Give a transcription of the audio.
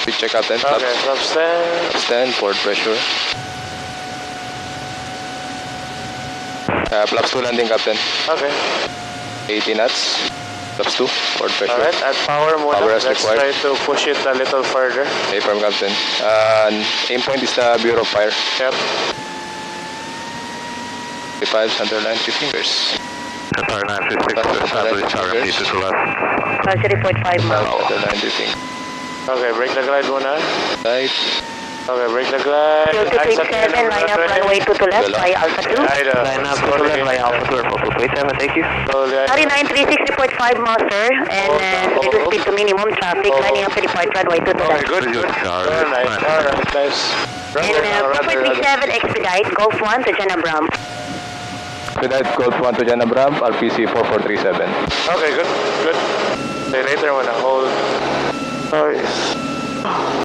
Speed check, Captain. Okay, flaps 10. Flaps 10, port pressure. Flaps 2 landing, Captain. Okay. 80 knots. Flaps 2, port pressure. Alright, add power muna. Power as Let's required. try to push it a little further. Okay, firm, Captain. Aim point is the Bureau of Fire. Yep. 55, center line, 15 fingers. Center line 56, establish RMD to left. 3.5 miles. Center line, 15. Okay, break the glide muna. Right. Okay, break the glide. Field to 27, line up runway 2 to left by Alpha 2. Line up to left by Alpha 2, Alpha 27, thank you. 3936.5 miles, sir, and reduce speed to minimum traffic, lining up to depart runway 2 to Okay, left. good, good. Alright, nice. And 437 expedite, Golf 1 to Jan Abram. Expedite Golf 1 to Jan Abram, RPC 4437. Okay, good, good. Say later when I hold. Nice.